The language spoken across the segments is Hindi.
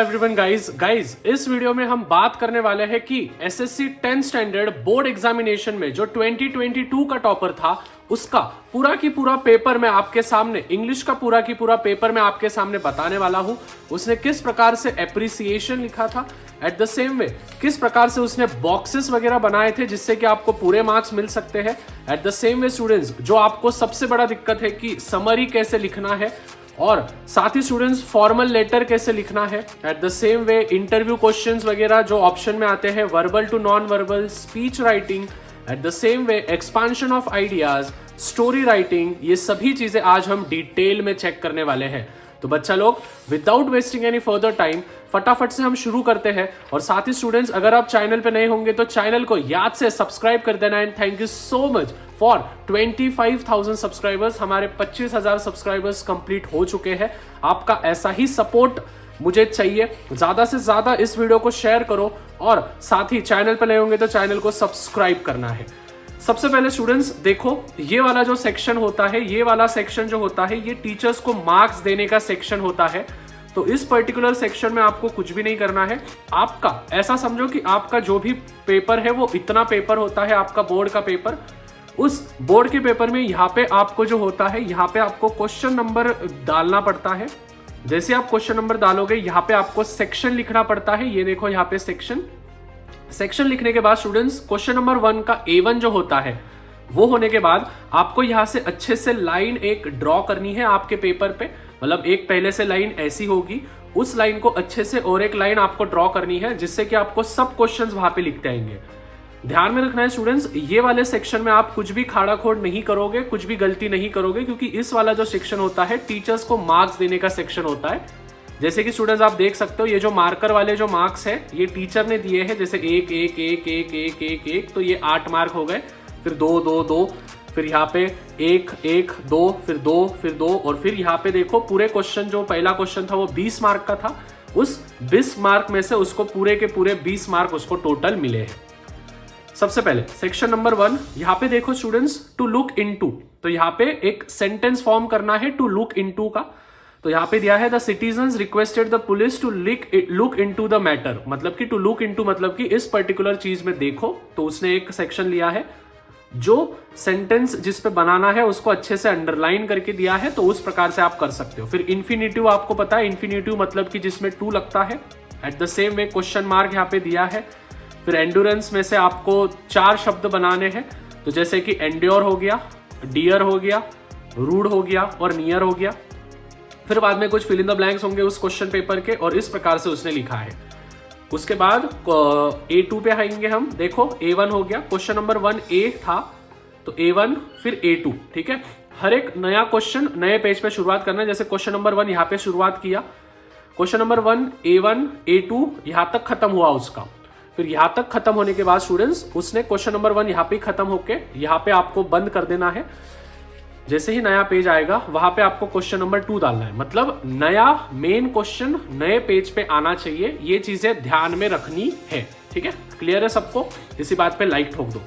एवरीवन गाइस इस वीडियो में हम बात करने वाले हैं कि SSC 10th standard board examination में जो 2022 का टॉपर था उसका पूरा की पूरा पेपर मैं आपके सामने इंग्लिश का पूरा की पूरा पेपर मैं आपके सामने बताने वाला हूं। उसने किस प्रकार से एप्रिसिएशन लिखा था, एट द सेम वे किस प्रकार से उसने बॉक्सेस वगैरह बनाए थे जिससे कि आपको पूरे मार्क्स मिल सकते हैं। Eight the same way students, जो आपको सबसे बड़ा दिक्कत है कि समरी कैसे लिखना है और साथ ही स्टूडेंट्स फॉर्मल लेटर कैसे लिखना है। At the same way interview questions वगैरह जो ऑप्शन में आते हैं, verbal to non verbal, speech writing, at the same way expansion of ideas, story writing, ये सभी चीजें आज हम डिटेल में चेक करने वाले हैं। तो बच्चा लोग without wasting any further time फटाफट से हम शुरू करते हैं। और साथ ही स्टूडेंट्स, अगर आप चैनल पे नए होंगे तो चैनल को याद से सब्सक्राइब कर देना। And thank you so much for 25,000 subscribers. हमारे 25,000 सब्सक्राइबर्स कंप्लीट हो चुके हैं। आपका ऐसा ही सपोर्ट मुझे चाहिए। ज्यादा से ज्यादा इस वीडियो को शेयर करो और साथ ही चैनल पर नए होंगे तो चैनल को सब्सक्राइब करना है। सबसे पहले स्टूडेंट्स देखो, ये वाला जो सेक्शन होता है, ये वाला सेक्शन जो होता है, ये टीचर्स को मार्क्स देने का सेक्शन होता है। तो इस पर्टिकुलर सेक्शन में आपको कुछ भी नहीं करना है। आपका ऐसा समझो कि आपका जो भी पेपर है वो इतना पेपर होता है, आपका बोर्ड का पेपर। उस बोर्ड के पेपर में यहाँ पे आपको जो होता है, यहाँ पे आपको क्वेश्चन नंबर डालना पड़ता है। जैसे आप क्वेश्चन नंबर डालोगे, यहाँ पे आपको सेक्शन लिखना पड़ता है। ये देखो यहाँ पे सेक्शन लिखने के बाद स्टूडेंट्स क्वेश्चन नंबर 1 का A1 जो होता है वो होने के बाद आपको यहाँ से अच्छे से लाइन एक ड्रॉ करनी है आपके पेपर पे। मतलब एक पहले से लाइन ऐसी होगी, उस लाइन को अच्छे से और एक लाइन आपको ड्रॉ करनी है जिससे कि आपको सब क्वेश्चंस वहां पे लिखते आएंगे। ध्यान में रखना है स्टूडेंट्स, ये वाले सेक्शन में आप कुछ भी खाड़ा खोड़ नहीं करोगे, कुछ भी गलती नहीं करोगे, क्योंकि इस वाला जो सेक्शन होता है टीचर्स को मार्क्स देने का सेक्शन होता है। जैसे कि स्टूडेंट्स आप देख सकते हो, ये जो मार्कर वाले जो मार्क्स है ये टीचर ने दिए हैं, जैसे 1 1 1 1 1 1 1, तो ये 8 मार्क हो गए। फिर 2 2 2, फिर यहाँ पे 1 1 2, फिर 2 फिर 2, और फिर यहाँ पे देखो पूरे क्वेश्चन, जो पहला क्वेश्चन था वो 20 मार्क का था। उस 20 मार्क में से उसको पूरे के पूरे 20 मार्क उसको टोटल मिले हैं। सबसे पहले सेक्शन नंबर 1, यहाँ पे देखो स्टूडेंट्स, टू लुक इनटू, तो यहाँ पे एक सेंटेंस फॉर्म करना है टू लुक इनटू का। तो यहाँ पे दिया है the citizens requested the police to look into the matter, मतलब कि टू लुक इनटू मतलब कि इस पर्टिकुलर चीज में देखो। तो उसने एक सेक्शन लिया है, जो सेंटेंस जिस पे बनाना है उसको अच्छे से अंडरलाइन करके दिया है, तो उस प्रकार से आप कर सकते हो। फिर इन्फिनिटिव आपको पता है, इन्फिनिटिव मतलब कि जिसमें टू लगता है। At the same way question mark यहाँ पे दिया है। फिर एंड्योरेंस में से आपको 4 शब्द बनाने हैं, तो जैसे कि एंड्योर हो गया, डियर हो गया, रूड हो गया और नियर हो गया। फिर बाद में कुछ फिल इन द ब्लैंक्स होंगे उस क्वेश्चन पेपर के, और इस प्रकार से उसने लिखा है। उसके बाद A2 पे आएंगे हम। देखो A1 हो गया, क्वेश्चन नंबर 1A था तो A1 फिर A2, ठीक है। हर एक नया क्वेश्चन नए पेज पे शुरुआत करना है। जैसे क्वेश्चन नंबर 1 यहाँ पे शुरुआत किया, क्वेश्चन नंबर 1 A1 A2 यहाँ तक खत्म हुआ उसका। फिर यहाँ तक खत्म होने के बाद स्टूडेंट्स उसने क्वेश्चन नंबर 1 यहाँ पे खत्म होके यहाँ पे आपको बंद कर देना है। जैसे ही नया पेज आएगा वहां पे आपको क्वेश्चन नंबर 2 डालना है। मतलब नया मेन क्वेश्चन नए पेज पे आना चाहिए, ये चीजें ध्यान में रखनी है, ठीक है। क्लियर है सबको? इसी बात पे लाइक ठोक दो।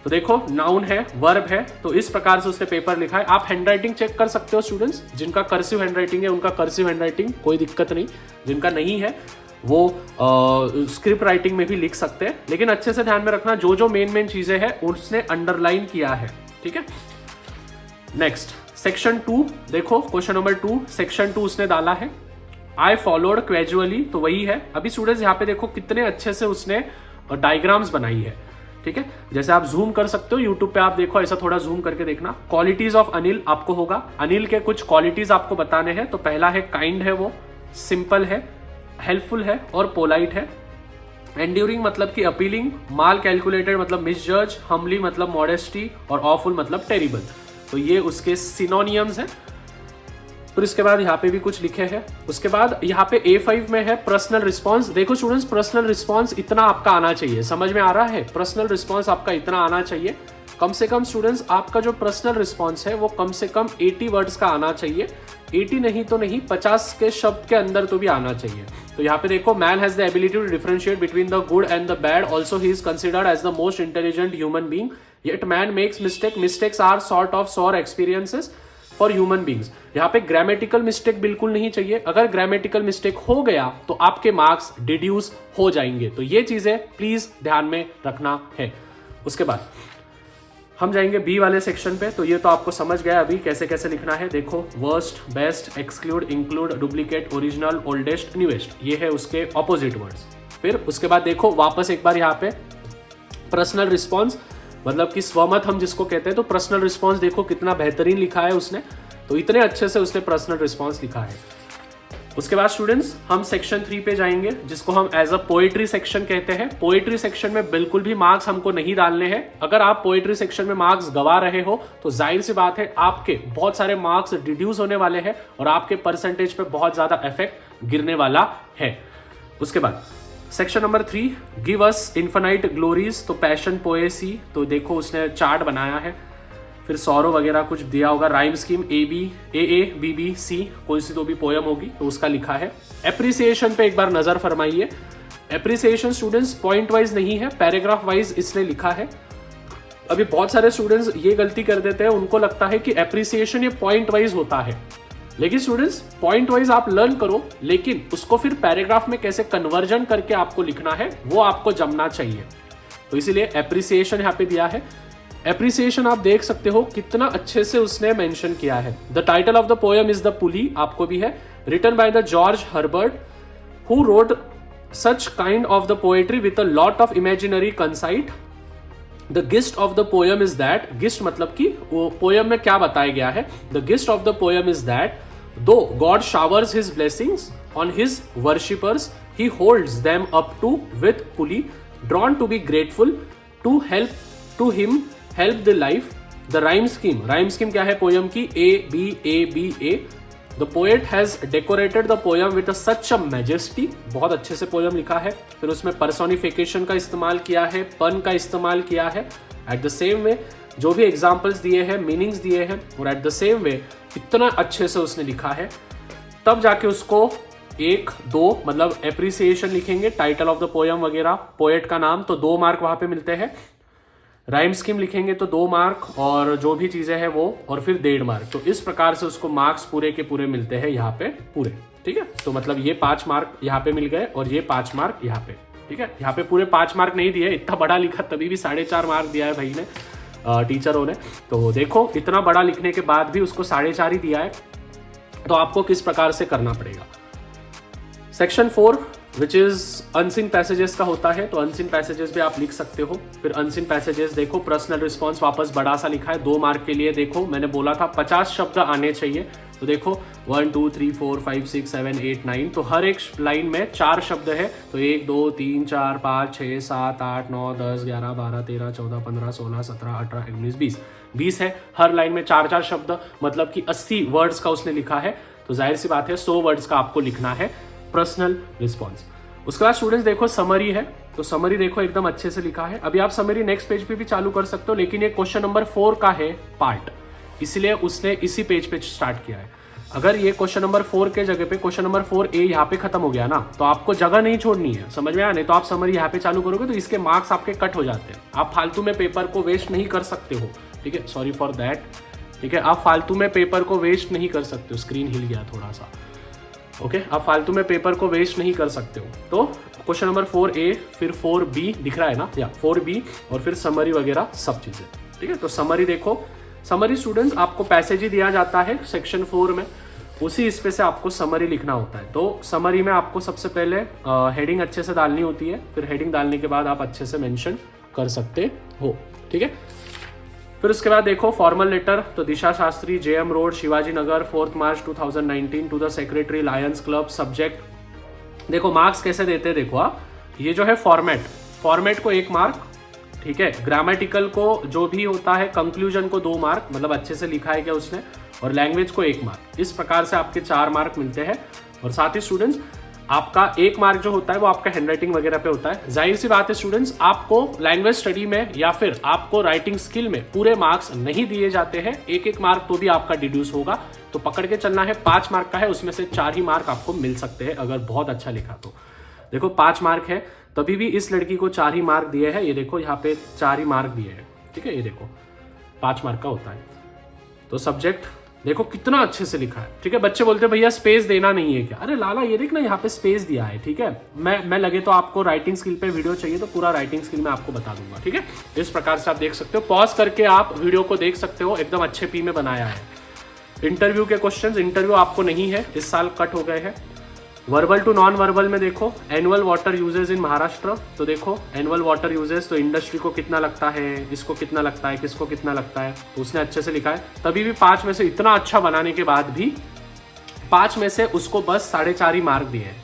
तो देखो नाउन है, वर्ब है, तो इस प्रकार से उसने पेपर लिखा है। आप हैंडराइटिंग चेक कर सकते हो स्टूडेंट्स, जिनका कर्सिव हैंडराइटिंग है उनका कर्सिव हैंडराइटिंग कोई दिक्कत नहीं, जिनका नहीं है वो स्क्रिप्ट राइटिंग में भी लिख सकते हैं। लेकिन अच्छे से ध्यान में रखना, जो जो मेन चीजें हैं उसने अंडरलाइन किया है, ठीक है। नेक्स्ट सेक्शन 2 देखो, क्वेश्चन नंबर 2 सेक्शन 2 उसने डाला है, आई फॉलोड कैजुअली, तो वही है। अभी स्टूडेंट्स यहाँ पे देखो कितने अच्छे से उसने डायग्राम्स बनाई है, ठीक है। जैसे आप जूम कर सकते हो, यूट्यूब पे आप देखो, ऐसा थोड़ा जूम करके देखना। क्वालिटीज ऑफ अनिल आपको होगा, अनिल के कुछ क्वालिटीज आपको बताने हैं। तो पहला है काइंड है, वो सिंपल है, हेल्पफुल है और पोलाइट है। एंड्यूरिंग मतलब कि अपीलिंग, माल कैलकुलेटेड मतलब मिसजज, हम्बली मतलब मॉडेस्टी और ऑफुल मतलब टेरिबल। तो ये उसके सिनोनियम्स हैं। फिर इसके बाद यहाँ पे भी कुछ लिखे हैं। उसके बाद यहाँ पे A5 में है पर्सनल रिस्पॉन्स। देखो स्टूडेंट्स, पर्सनल रिस्पॉन्स इतना आपका आना चाहिए, समझ में आ रहा है? पर्सनल रिस्पॉन्स आपका इतना आना चाहिए। कम से कम स्टूडेंट्स आपका जो पर्सनल रिस्पॉन्स है वो कम से कम 80 वर्ड्स का आना चाहिए। 80 नहीं तो नहीं, 50 के शब्द के अंदर तो भी आना चाहिए। तो यहाँ पे देखो, man has the ability to differentiate between the good and the bad, also he is considered as the most intelligent human being, yet man makes mistakes are sort of sore experiences. For human beings. यहाँ पे ग्रामेटिकल मिस्टेक बिल्कुल नहीं चाहिए, अगर ग्रामेटिकल मिस्टेक हो गया तो आपके मार्क्स डिड्यूस हो जाएंगे। तो ये चीजें प्लीज ध्यान में रखना है। उसके बाद हम जाएंगे बी वाले सेक्शन पे। तो ये तो आपको समझ गया अभी कैसे कैसे लिखना है। देखो worst, best, exclude, include, duplicate, original, oldest, newest, ये है उसके ऑपोजिट वर्ड्स। फिर उसके बाद देखो वापस एक बार यहाँ पे पर्सनल रिस्पॉन्स, मतलब कि स्वमत हम जिसको कहते हैं, तो पर्सनल रिस्पॉन्स देखो कितना बेहतरीन लिखा है उसने। तो इतने अच्छे से उसने पर्सनल रिस्पॉन्स लिखा है। उसके बाद स्टूडेंट्स हम सेक्शन 3 पे जाएंगे, जिसको हम एज अ पोएट्री सेक्शन कहते हैं। पोएट्री सेक्शन में बिल्कुल भी मार्क्स हमको नहीं डालने हैं। अगर आप पोएट्री सेक्शन में मार्क्स गवा रहे हो तो जाहिर सी बात है आपके बहुत सारे मार्क्स रिड्यूस होने वाले हैं और आपके परसेंटेज पे बहुत ज्यादा इफेक्ट गिरने वाला है। उसके बाद section number 3, give us infinite glories, तो पैशन, पोएसी, तो देखो उसने चार्ट बनाया है। फिर सौरो वगैरह कुछ दिया होगा। राइम स्कीम ABBC, कोई सी तो भी पोयम होगी तो उसका लिखा है। एप्रिसिएशन पे एक बार नजर फरमाइए। एप्रिसिएशन स्टूडेंट्स पॉइंट वाइज नहीं है, पैराग्राफ वाइज इसने लिखा है। अभी बहुत सारे स्टूडेंट्स ये गलती कर देते हैं, उनको लगता है कि एप्रिसिएशन ये पॉइंट वाइज होता है। लेकिन स्टूडेंट्स पॉइंट वाइज आप लर्न करो, लेकिन उसको फिर पैराग्राफ में कैसे कन्वर्जन करके आपको लिखना है वो आपको जमना चाहिए। तो इसीलिए एप्रिसिएशन यहाँ पे दिया है। एप्रिसिएशन आप देख सकते हो कितना अच्छे से उसने मेंशन किया है। The title of the poem is the pulley, आपको भी है, written by the George Herbert, who wrote such kind of the poetry with a lot of imaginary conceit. The gist of the poem is that, gist मतलब कि वो पोएम में क्या बताया गया है। The gist of the poem is that though God showers his blessings on his worshippers, he holds them up to with pulley, drawn to be grateful to help to him help the life. The rhyme scheme, rhyme scheme क्या है पोयम की, ABABA। The poet has decorated the poem with such a majesty, बहुत अच्छे से पोयम लिखा है। फिर उसमें पर्सोनिफिकेशन का इस्तेमाल किया है, पन का इस्तेमाल किया है। एट द सेम वे जो भी एग्जाम्पल्स दिए हैं, मीनिंग्स दिए हैं, और एट द सेम वे इतना अच्छे से उसने लिखा है, तब जाके उसको 1-2 मतलब एप्रिसिएशन लिखेंगे, टाइटल ऑफ द पोयम वगैरह, पोएट का नाम, तो 2 मार्क वहां पे मिलते हैं। राइम स्कीम लिखेंगे तो 2 मार्क, और जो भी चीजें हैं वो, और फिर 1.5 मार्क। तो इस प्रकार से उसको मार्क्स पूरे के पूरे मिलते हैं यहाँ पे पूरे। ठीक है, तो मतलब ये 5 मार्क यहाँ पे मिल गए और ये 5 मार्क यहाँ पे। ठीक है, यहाँ पे पूरे 5 मार्क नहीं दिए, इतना बड़ा लिखा तभी भी 4.5 मार्क दिया है भाई ने, टीचरों ने। तो देखो इतना बड़ा लिखने के बाद भी उसको 4.5 ही दिया है, तो आपको किस प्रकार से करना पड़ेगा। Section 4 which is unseen passages का होता है, तो अनसीन पैसेजेस भी आप लिख सकते हो। फिर अनसीन पैसेजेस देखो, पर्सनल रिस्पॉन्स वापस बड़ा सा लिखा है 2 मार्क के लिए। देखो मैंने बोला था 50 शब्द आने चाहिए, तो देखो 1 2 3 4 5 6 7 8 9, तो हर एक लाइन में 4 शब्द है। तो 1 2 3 4 5 6 7 8 9 10 11 12 13 14 15 16 17 18 19 20 है। हर लाइन में 4 शब्द, मतलब कि 80 वर्ड्स का उसने लिखा है। तो जाहिर सी बात है 100 वर्ड्स का आपको लिखना है पर्सनल रिस्पॉन्स। उसके बाद स्टूडेंट्स देखो समरी है, तो समरी देखो एकदम अच्छे से लिखा है। अभी आप समरी नेक्स्ट पेज पे भी चालू कर सकते हो, लेकिन ये क्वेश्चन नंबर 4 का है पार्ट, इसलिए उसने इसी पेज पे स्टार्ट किया है। अगर ये क्वेश्चन नंबर 4 के जगह पे क्वेश्चन नंबर 4A यहाँ पे खत्म हो गया ना, तो आपको जगह नहीं छोड़नी है, समझ में आया। नहीं तो आप समरी यहाँ पे चालू करोगे तो इसके मार्क्स आपके कट हो जाते हैं। आप फालतू में पेपर को वेस्ट नहीं कर सकते हो, ठीक है, सॉरी फॉर दैट। ठीक है, आप फालतू में पेपर को वेस्ट नहीं कर सकते हो। स्क्रीन हिल गया थोड़ा सा, ओके आप फालतू में पेपर को वेस्ट नहीं कर सकते हो। तो क्वेश्चन नंबर 4A, फिर 4B दिख रहा है ना, या 4B, और फिर समरी वगैरह सब चीजें। ठीक है, तो समरी देखो, समरी स्टूडेंट्स आपको पैसेज ही दिया जाता है सेक्शन 4 में, उसी इस पे से आपको समरी लिखना होता है। तो समरी में आपको सबसे पहले हेडिंग अच्छे से डालनी होती है, फिर हेडिंग डालने के बाद आप अच्छे से मेंशन कर सकते हो। ठीक है, फिर उसके बाद देखो फॉर्मल लेटर, तो Disha Shastri, JM road, Shivaji Nagar, 4 March 2019 to the secretary, Lions Club. Subject देखो मार्क्स कैसे देते हैं, देखो आप, ये जो है फॉर्मेट को 1 मार्क, ठीक है, ग्रामेटिकल को जो भी होता है, कंक्लूजन को 2 मार्क, मतलब अच्छे से लिखा है क्या उसने, और लैंग्वेज को 1 मार्क। इस प्रकार से आपके 4 मार्क मिलते हैं। और साथ ही स्टूडेंट्स आपका 1 मार्क जो होता है वो आपका हैंडराइटिंग वगैरह पे होता है। जाहिर सी बात है स्टूडेंट्स, आपको लैंग्वेज स्टडी में या फिर आपको राइटिंग स्किल में पूरे मार्क्स नहीं दिए जाते हैं, 1 मार्क तो भी आपका डिड्यूस होगा। तो पकड़ के चलना है, 5 मार्क का है, उसमें से 4 ही मार्क आपको मिल सकते हैं अगर बहुत अच्छा लिखा तो। देखो 5 मार्क है, तभी भी इस लड़की को 4 ही मार्क दिए हैं। ये देखो यहाँ पे 4 ही मार्क दिए हैं, ठीक है, ये देखो 5 मार्क का होता है। तो सब्जेक्ट देखो कितना अच्छे से लिखा है, ठीक है। बच्चे बोलते हैं भैया स्पेस देना नहीं है क्या? अरे लाला ये देख ना, यहाँ पे स्पेस दिया है, ठीक है। मैं लगे तो आपको राइटिंग स्किल पे वीडियो चाहिए तो पूरा राइटिंग स्किल मैं आपको बता दूंगा, ठीक है। इस प्रकार से आप देख सकते हो, पॉज करके आप वीडियो को देख सकते हो, एकदम अच्छे पी में बनाया है। इंटरव्यू के क्वेश्चंस, इंटरव्यू आपको नहीं है, इस साल कट हो गए हैं। वर्बल टू नॉन वर्बल में देखो, एनुअल वाटर यूजेज इन महाराष्ट्र, तो देखो एनुअल वाटर यूजेज, तो इंडस्ट्री को कितना लगता है, इसको कितना लगता है, किसको कितना लगता है, तो उसने अच्छे से लिखा है। तभी भी 5 में से इतना अच्छा बनाने के बाद भी 5 में से उसको बस 4.5 ही मार्क दिए हैं।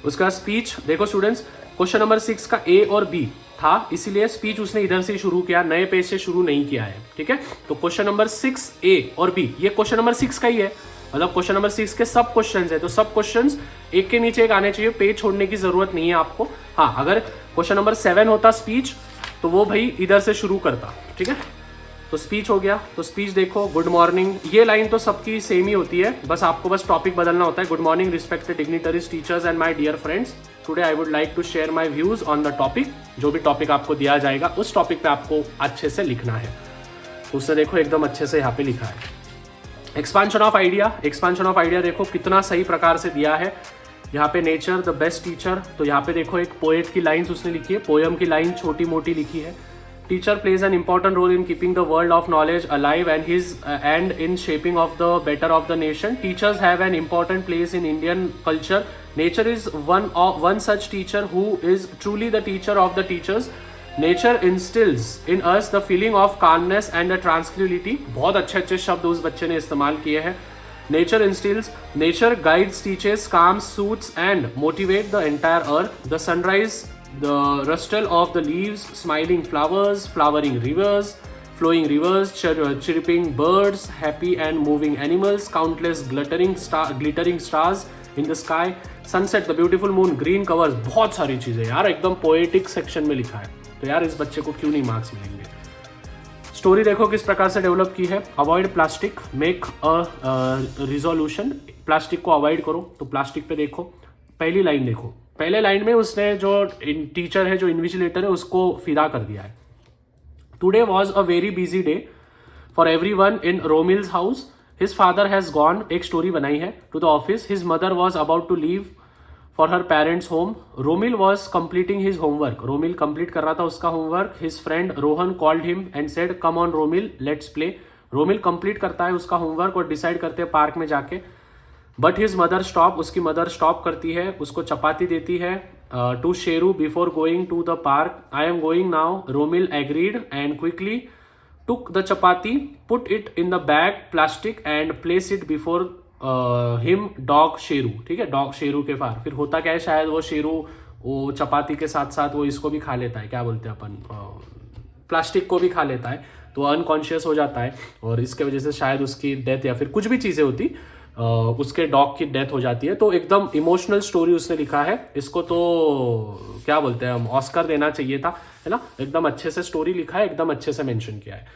उसका स्पीच देखो स्टूडेंट्स, क्वेश्चन नंबर 6 का ए और बी था, इसीलिए स्पीच उसने इधर से शुरू किया, नए पेज से शुरू नहीं किया है, ठीक है। तो क्वेश्चन नंबर 6 ए और बी, ये क्वेश्चन नंबर 6 का ही है, मतलब क्वेश्चन नंबर 6 के सब क्वेश्चंस है, तो सब क्वेश्चंस एक के नीचे एक आने चाहिए, पेज छोड़ने की जरूरत नहीं है आपको। हाँ, अगर क्वेश्चन नंबर 7 होता स्पीच, तो वो भाई इधर से शुरू करता, ठीक है। तो स्पीच हो गया, तो स्पीच देखो, गुड मॉर्निंग, ये लाइन तो सबकी सेम ही होती है, बस आपको बस टॉपिक बदलना होता है। Good morning respected dignitaries, teachers and my dear friends, today I would like to share my views on the topic. जो भी टॉपिक आपको दिया जाएगा उस टॉपिक पे आपको अच्छे से लिखना है, तो उससे देखो एकदम अच्छे से यहाँ पे लिखा है। Expansion of idea, expansion of idea देखो कितना सही प्रकार से दिया है। यहाँ पे नेचर द बेस्ट टीचर, तो यहाँ पे देखो एक पोएट की लाइन्स उसने लिखी है, पोयम की लाइन छोटी मोटी लिखी है। Teacher plays an important role in keeping the world of knowledge alive and in shaping of the better of the nation. Teachers have an important place in Indian culture. Nature is one such teacher who is truly the teacher of the teachers. Nature instils in us the feeling of calmness and the tranquillity. बहुत अच्छे अच्छे शब्द उस बच्चे ने इस्तेमाल किए हैं। Nature instils, nature guides, teachers, calms, soothes and motivate the entire earth. The sunrise, the rustle of the leaves, smiling flowers, flowering rivers, flowing rivers, chirping birds, happy and moving animals, countless glittering stars in the sky, sunset, the beautiful moon, green covers, बहुत सारी चीजें यार, एकदम पोएटिक सेक्शन में लिखा है, तो यार इस बच्चे को क्यों नहीं मार्क्स मिलेंगे। स्टोरी देखो किस प्रकार से डेवलप की है। Avoid plastic, make a resolution, plastic को अवॉइड करो, तो प्लास्टिक पे देखो पहली लाइन देखो, पहले लाइन में उसने जो टीचर है, जो इन्विजिलेटर है, उसको फिदा कर दिया है। Today was a very busy day for everyone in Romil's house, his father has gone, एक स्टोरी बनाई है, to the office, his mother was about to leave for her parents home, Romil was completing his homework, Romil complete कर रहा था उसका homework, his friend Rohan called him and said come on Romil let's play, Romil complete करता है उसका होमवर्क और डिसाइड करते हैं पार्क में जाके, बट हिज मदर स्टॉप, उसकी मदर स्टॉप करती है, उसको चपाती देती है, to Sheru before going to the park, I am going now, Romil agreed and quickly took the chapati, put it in the bag plastic and place it before him dog Sheru, ठीक है, डॉग शेरू के पार। फिर होता क्या है, शायद वो शेरू वो चपाती के साथ साथ वो इसको भी खा लेता है, क्या बोलते हैं अपन, प्लास्टिक को भी खा लेता है, तो अनकॉन्शियस हो जाता है और इसके वजह से शायद उसकी डेथ या फिर कुछ भी चीज़ें होती, उसके डॉग की डेथ हो जाती है। तो एकदम इमोशनल स्टोरी उसने लिखा है, इसको तो क्या बोलते हैं हम, ऑस्कर देना चाहिए था, है ना। एकदम अच्छे से स्टोरी लिखा है, एकदम अच्छे से मेंशन किया है।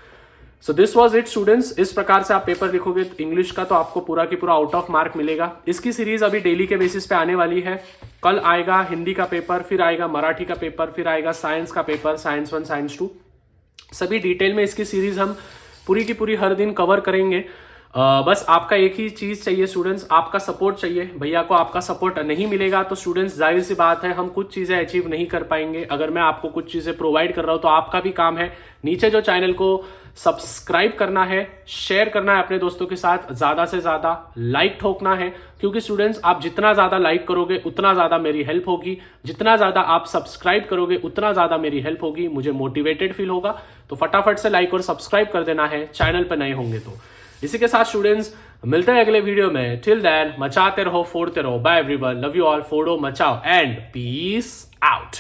So this was it students. इस प्रकार से आप पेपर लिखोगे इंग्लिश का तो आपको पूरा की पूरा आउट ऑफ मार्क मिलेगा। इसकी सीरीज अभी डेली के बेसिस पे आने वाली है। कल आएगा हिंदी का पेपर, फिर आएगा मराठी का पेपर, फिर आएगा साइंस का पेपर, साइंस 1 साइंस 2, सभी डिटेल में इसकी सीरीज हम पूरी की पूरी हर दिन कवर करेंगे। बस आपका एक ही चीज चाहिए स्टूडेंट्स, आपका सपोर्ट चाहिए। भैया को आपका सपोर्ट नहीं मिलेगा तो स्टूडेंट्स जाहिर सी बात है हम कुछ चीजें अचीव नहीं कर पाएंगे। अगर मैं आपको कुछ चीजें प्रोवाइड कर रहा हूं तो आपका भी काम है नीचे जो चैनल को सब्सक्राइब करना है, शेयर करना है अपने दोस्तों के साथ, ज्यादा से ज्यादा लाइक ठोकना है, क्योंकि स्टूडेंट्स आप जितना ज्यादा लाइक करोगे उतना ज्यादा मेरी हेल्प होगी, जितना ज्यादा आप सब्सक्राइब करोगे उतना ज्यादा मेरी हेल्प होगी, मुझे मोटिवेटेड फील होगा। तो फटाफट से लाइक और सब्सक्राइब कर देना है चैनल पर नए होंगे तो। इसी के साथ स्टूडेंट्स मिलते हैं अगले वीडियो में। टिल देन मचाते रहो, फोड़ते रहो। Bye everyone, love you all, फोड़ो मचाओ एंड पीस आउट।